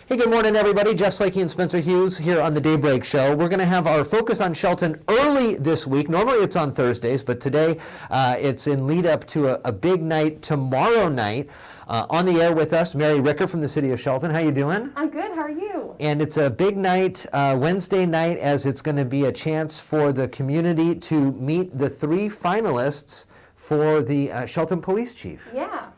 Hey, good morning, everybody. Jeff Slakey and Spencer Hughes here on the Daybreak Show. We're going to have our focus on Shelton early this week. Normally it's on Thursdays, but today it's in lead up to a big night tomorrow night. On the air with us, Mary Ricker from the city of Shelton. How you doing? I'm good. How are you? And it's a big night, Wednesday night, as it's going to be a chance for the community to meet the 3 finalists for the Shelton Police Chief. Yeah.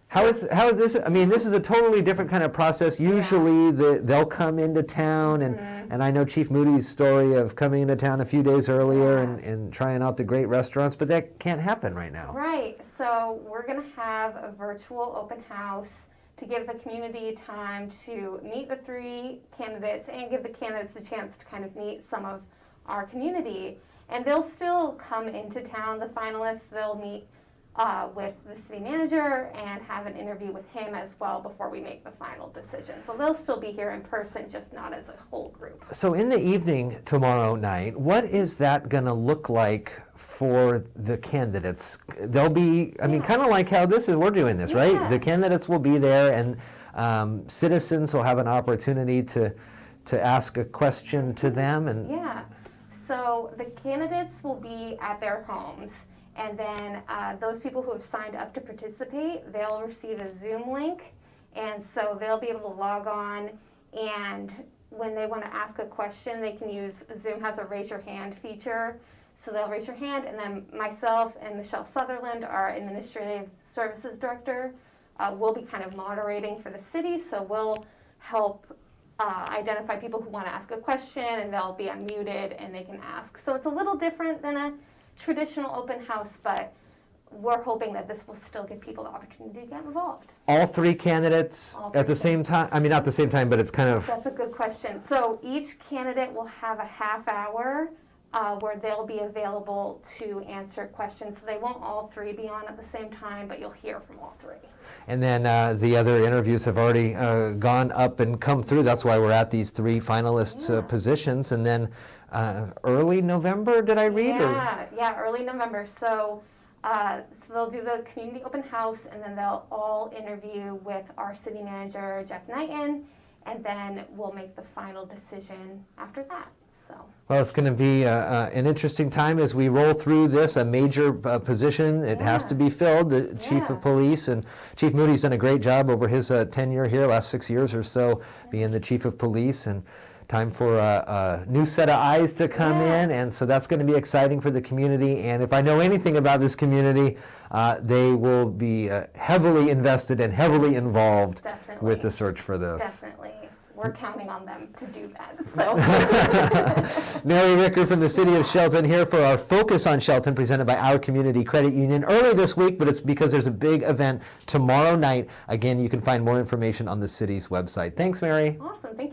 How is this? I mean, this is a totally different kind of process. Usually they'll come into town, and I know Chief Moody's story of coming into town a few days earlier and trying out the great restaurants, but that can't happen right now. Right. So we're going to have a virtual open house to give the community time to meet the 3 candidates and give the candidates a chance to kind of meet some of our community. And they'll still come into town, the finalists. They'll meet with the city manager and have an interview with him as well before we make the final decision. So they'll still be here in person, just not as a whole group. So in the evening tomorrow night, what is that going to look like for the candidates? They'll be, I mean, kind of like how we're doing this, right? The candidates will be there, and citizens will have an opportunity to ask a question to them. And so the candidates will be at their homes. And then those people who have signed up to participate, they'll receive a Zoom link. And so they'll be able to log on, and when they want to ask a question, they can use, Zoom has a raise your hand feature. So they'll raise your hand, and then myself and Michelle Sutherland, our Administrative Services Director, will be kind of moderating for the city. So we'll help identify people who want to ask a question, and they'll be unmuted and they can ask. So it's a little different than a traditional open house, but we're hoping that this will still give people the opportunity to get involved. All 3 candidates at the same time? I mean, not the same time, but it's kind of... That's a good question. So each candidate will have a half hour where they'll be available to answer questions. So they won't all 3 be on at the same time, but you'll hear from all 3. And then the other interviews have already gone up and come through. That's why we're at these 3 finalists' positions. And then early November, did I read? Yeah, early November. So they'll do the community open house, and then they'll all interview with our city manager, Jeff Knighton, and then we'll make the final decision after that. So. Well, it's going to be an interesting time as we roll through this, a major position. It has to be filled, the Chief of Police, and Chief Moody's done a great job over his tenure here, last 6 years or so, being the Chief of Police, and time for a new set of eyes to come in, and so that's going to be exciting for the community. And if I know anything about this community, they will be heavily invested and heavily involved with the search for this. Definitely. We're counting on them to do that. So. Mary Ricker from the city of Shelton here for our Focus on Shelton, presented by our Community Credit Union early this week, but it's because there's a big event tomorrow night. Again, you can find more information on the city's website. Thanks, Mary. Awesome. Thank you.